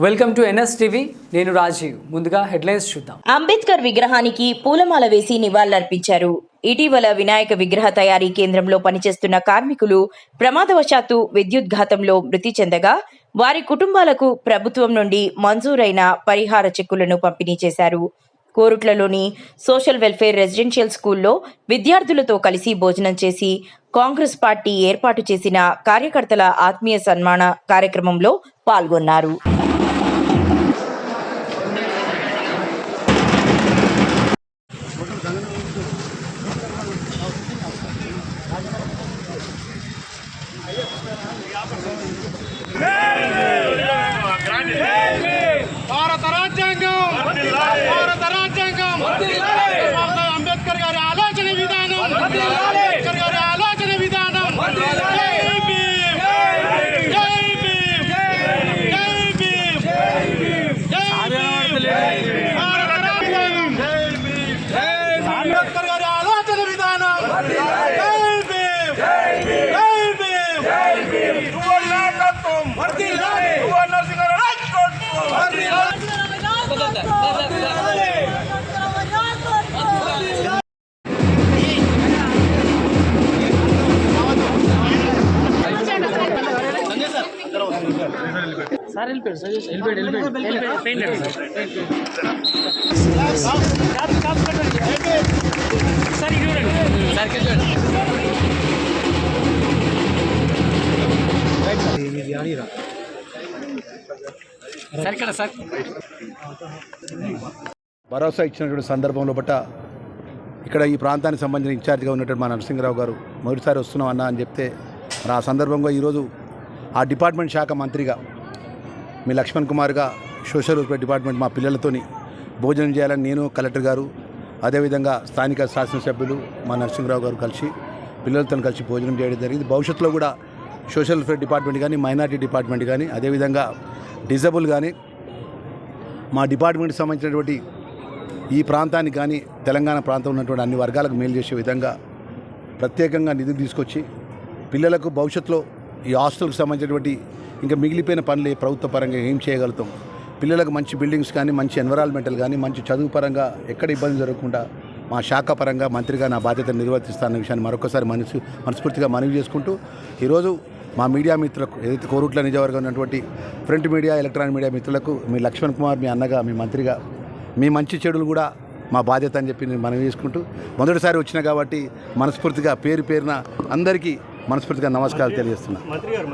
Welcome to NS TV. నేను రాజీవ్. ముందుగా headlines చూద్దాం. అంబేద్కర్ విగ్రహానికి పూలమాల వేసి నివాళులర్పించారు. ఇటీవల వినాయక విగ్రహ తయారీ కేంద్రంలో పనిచేస్తున్న కార్మికులు ప్రమాదవశాత్తు విద్యుద్ఘాతంలో మృతి చెందగా వారి కుటుంబాలకు ప్రభుత్వం నుండి మంజూరైన పరిహార చెక్కులను పంపిణీ చేశారు. కోరుట్లలోని సోషల్ వెల్ఫేర్ రెసిడెన్షియల్ స్కూల్లో విద్యార్థులతో కలిసి భోజనం చేసి కాంగ్రెస్ పార్టీ ఏర్పాటు చేసిన కార్యకర్తల ఆత్మీయ సన్మాన కార్యక్రమంలో పాల్గొన్నారు. అంబేద్కర్ గారి ఆలోచన విధానం, అంబేద్కర్ గారి ఆలోచన విధానం. అంబేద్కర్ గారి ఆలోచన విధానం. భరోసా ఇచ్చినటువంటి సందర్భంలో బట్ట ఇక్కడ ఈ ప్రాంతానికి సంబంధించిన ఇన్ఛార్జిగా ఉన్నటువంటి మా నరసింహరావు గారు మొదటిసారి వస్తున్నాం అన్నా అని చెప్తే మరి ఆ సందర్భంగా ఈరోజు ఆ డిపార్ట్మెంట్ శాఖ మంత్రిగా మీ లక్ష్మణ్ కుమార్గా సోషల్ వెల్ఫేర్ డిపార్ట్మెంట్ మా పిల్లలతోని భోజనం చేయాలని నేను, కలెక్టర్ గారు, అదేవిధంగా స్థానిక శాసనసభ్యులు మా నరసింహరావు గారు కలిసి పిల్లలతో కలిసి భోజనం చేయడం జరిగింది. భవిష్యత్తులో కూడా సోషల్ వెల్ఫేర్ డిపార్ట్మెంట్ కానీ, మైనారిటీ డిపార్ట్మెంట్ కానీ, అదేవిధంగా డిజబుల్ కానీ మా డిపార్ట్మెంట్కి సంబంధించినటువంటి ఈ ప్రాంతానికి కానీ తెలంగాణ ప్రాంతం ఉన్నటువంటి అన్ని వర్గాలకు మేలు చేసే విధంగా ప్రత్యేకంగా నిధులు తీసుకొచ్చి పిల్లలకు భవిష్యత్తులో ఈ హాస్టల్కి సంబంధించినటువంటి ఇంకా మిగిలిపోయిన పనులు ప్రభుత్వ పరంగా ఏం చేయగలుగుతాం, పిల్లలకు మంచి బిల్డింగ్స్ కానీ, మంచి ఎన్విరాన్మెంటల్ కానీ, మంచి చదువు పరంగా ఎక్కడ ఇబ్బంది జరగకుండా మా శాఖ పరంగా మంత్రిగా నా బాధ్యతను నిర్వర్తిస్తానన్న విషయాన్ని మరొకసారి మనస్ఫూర్తిగా మనవి చేసుకుంటూ ఈరోజు మా మీడియా మిత్రులకు, ఏదైతే కోరుట్ల నియోజకవర్గం ఉన్నటువంటి ప్రింట్ మీడియా, ఎలక్ట్రానిక్ మీడియా మిత్రులకు మీ లక్ష్మణ్ కుమార్, మీ అన్నగా, మీ మంత్రిగా మీ మంచి చెడులు కూడా మా బాధ్యత అని చెప్పి నేను మనవి చేసుకుంటూ మొదటిసారి వచ్చిన కాబట్టి మనస్ఫూర్తిగా పేరున అందరికీ మనస్ఫూర్తిగా నమస్కారాలు తెలియజేస్తున్నాను. మంత్రి గారు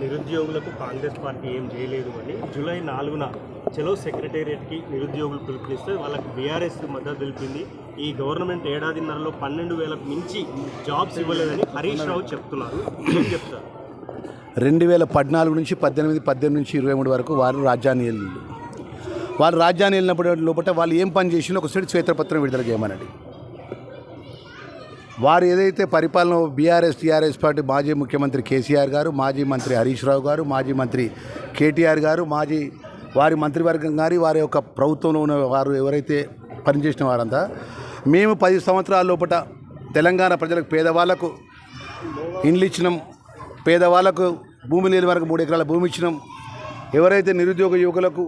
నిరుద్యోగులకు కాంగ్రెస్ పార్టీ ఏం చేయలేదు అని జూలై 4న చలో సెక్రటేరియట్కి నిరుద్యోగులు పిలుపునిస్తే వాళ్ళకి బీఆర్ఎస్ మద్దతు తెలిపింది. ఈ గవర్నమెంట్ ఏడాదిన్నరలో 12,000కు మించి జాబ్స్ ఇవ్వలేదని హరీష్ రావు చెప్తున్నారు. ఏం చెప్తారు? 2014 నుంచి 18 నుంచి 23 వరకు వారు రాజ్యాన్ని వెళ్ళినప్పుడు లోపల వాళ్ళు ఏం పని చేసినా ఒకసారి శ్వేతపత్రం విడుదల చేయమనండి. వారు ఏదైతే పరిపాలన టీఆర్ఎస్ పార్టీ మాజీ ముఖ్యమంత్రి కేసీఆర్ గారు, మాజీ మంత్రి హరీష్ రావు గారు, మాజీ మంత్రి కేటీఆర్ గారు, వారి మంత్రివర్గం కానీ వారి యొక్క ప్రభుత్వంలో ఉన్న వారు ఎవరైతే పనిచేసిన వారంతా మేము 10 సంవత్సరాల లోపల తెలంగాణ ప్రజలకు, పేదవాళ్లకు ఇండ్లు ఇచ్చినాం, పేదవాళ్లకు భూమి లేని వరకు 3 ఎకరాల భూమి ఇచ్చినాం. ఎవరైతే నిరుద్యోగ యువకులకు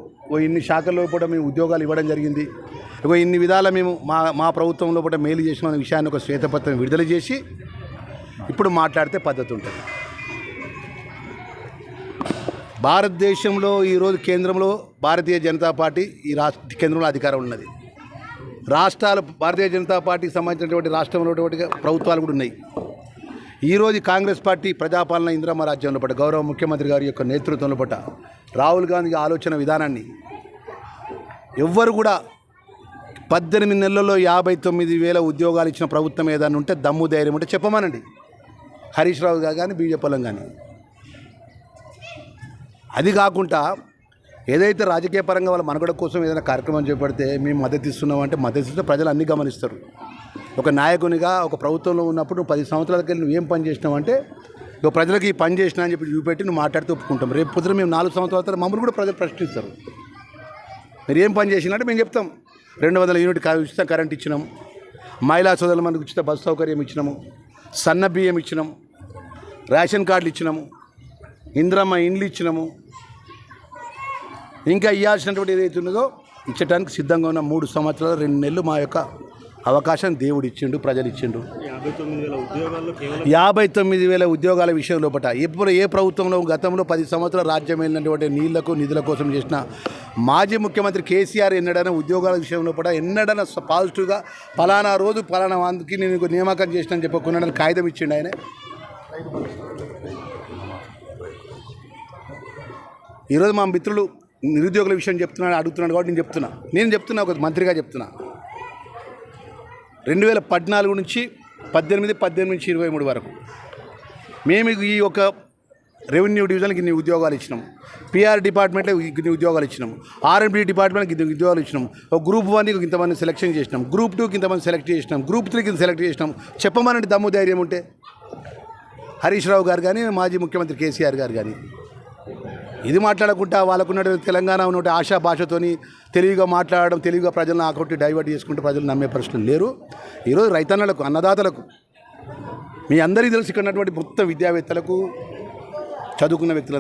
ఇన్ని శాఖల్లో కూడా మేము ఉద్యోగాలు ఇవ్వడం జరిగింది. ఇన్ని విధాల మేము మా ప్రభుత్వంలో కూడా మేలు చేసిన విషయాన్ని ఒక శ్వేతపత్రం విడుదల చేసి ఇప్పుడు మాట్లాడితే పద్ధతి ఉంటుంది. భారతదేశంలో ఈరోజు కేంద్రంలో భారతీయ జనతా పార్టీ కేంద్రంలో అధికారం ఉన్నది. రాష్ట్రాలు భారతీయ జనతా పార్టీకి సంబంధించినటువంటి రాష్ట్రంలో ప్రభుత్వాలు కూడా ఉన్నాయి. ఈరోజు కాంగ్రెస్ పార్టీ ప్రజాపాలన ఇందిరమ్మ రాజ్యంలో పట్ల గౌరవ ముఖ్యమంత్రి గారి యొక్క నేతృత్వంలో పట్ల రాహుల్ గాంధీ ఆలోచన విధానాన్ని ఎవ్వరు కూడా 18 నెలల్లో 59,000 ఉద్యోగాలు ఇచ్చిన ప్రభుత్వం ఏదైనా ఉంటే దమ్ము ధైర్యం ఉంటే చెప్పమనండి. హరీష్ రావు గారు కానీ, బీజేపీలం కానీ. అది కాకుండా ఏదైతే రాజకీయ పరంగా వాళ్ళ మనుగడ కోసం ఏదైనా కార్యక్రమం చేపడితే మేము మద్దతు ఇస్తున్నామంటే మద్దతు ఇస్తే ప్రజలు అన్నీ గమనిస్తారు. ఒక నాయకునిగా ఒక ప్రభుత్వంలో ఉన్నప్పుడు 10 సంవత్సరాలకి నువ్వు ఏం పని చేసినావంటే ప్రజలకు ఈ పని చేసినా అని చెప్పి చూపెట్టి నువ్వు మాట్లాడుతూ ఒప్పుకుంటాం. రేపు పొద్దున మేము 4 సంవత్సరాల తర్వాత మమ్మల్ని కూడా ప్రజలు ప్రశ్నిస్తారు. మీరు ఏం పని చేసినట్టే మేము చెప్తాం. 200 యూనిట్ ఉచిత కరెంట్ ఇచ్చినాం, మహిళా సోదరుల మందికి ఉచిత బస్సు సౌకర్యం ఇచ్చినాము, సన్న బియ్యం ఇచ్చినాము, రేషన్ కార్డులు ఇచ్చినాము, ఇంద్రమ్మ ఇండ్లు ఇచ్చినాము, ఇంకా ఇవ్వాల్సినటువంటి ఏదైతే ఉన్నదో ఇచ్చడానికి సిద్ధంగా ఉన్న 3 సంవత్సరాలు 2 నెలలు మా యొక్క అవకాశం దేవుడు ఇచ్చిండు, ప్రజలు ఇచ్చిండు. 59,000 ఉద్యోగాల్లో కేవలం 59,000 ఉద్యోగాల విషయం లోపల ఎప్పుడు ఏ ప్రభుత్వంలో గతంలో 10 సంవత్సరాలు రాజ్యం వెళ్ళినటువంటి నీళ్లకు నిధుల కోసం చేసిన మాజీ ముఖ్యమంత్రి కేసీఆర్ ఎన్నడైనా ఉద్యోగాల విషయం లోపల ఎన్నడైనా పాజిటివ్గా ఫలానా రోజు ఫలానా మందికి నేను నియామకం చేసినని చెప్పకున్నాడని కాగితం ఇచ్చిండు ఆయన. ఈరోజు మా మిత్రులు నిరుద్యోగుల విషయం అడుగుతున్నాడు కాబట్టి నేను చెప్తున్నా ఒక మంత్రిగా చెప్తున్నా. 2014 నుంచి 18 నుంచి 23 వరకు మేము ఈ యొక్క రెవెన్యూ డివిజన్కి ఇన్ని ఉద్యోగాలు ఇచ్చినాం, పిఆర్ డిపార్ట్మెంట్లో ఇన్ని ఉద్యోగాలు ఇచ్చినాం, ఆర్ఎండ్బి డిపార్ట్మెంట్కి ఇన్ని ఉద్యోగాలు ఇచ్చినాం, ఒక గ్రూప్ 1కి ఇంతమంది సెలెక్షన్ చేసినాం, గ్రూప్ 2కి ఇంతమంది సెలెక్ట్ చేసినాం, గ్రూప్ 3కి సెలెక్ట్ చేసినాం. చెప్పమనండి దమ్ము ధైర్యం ఉంటే హరీష్ రావు గారు కానీ మాజీ ముఖ్యమంత్రి కేసీఆర్ గారు కానీ ఇది మాట్లాడకుండా వాళ్ళకున్న తెలంగాణ ఉన్న ఆశా భాషతోని తెలివిగా మాట్లాడడం, తెలివిగా ప్రజలను ఆకొట్టి డైవర్ట్ చేసుకుంటే ప్రజలు నమ్మే ప్రశ్నలు లేరు. ఈరోజు రైతన్నలకు, అన్నదాతలకు, మీ అందరికీ తెలిసి ఇక్కడ ఉన్నటువంటి మొత్తం విద్యావేత్తలకు, చదువుకున్న వ్యక్తులందరూ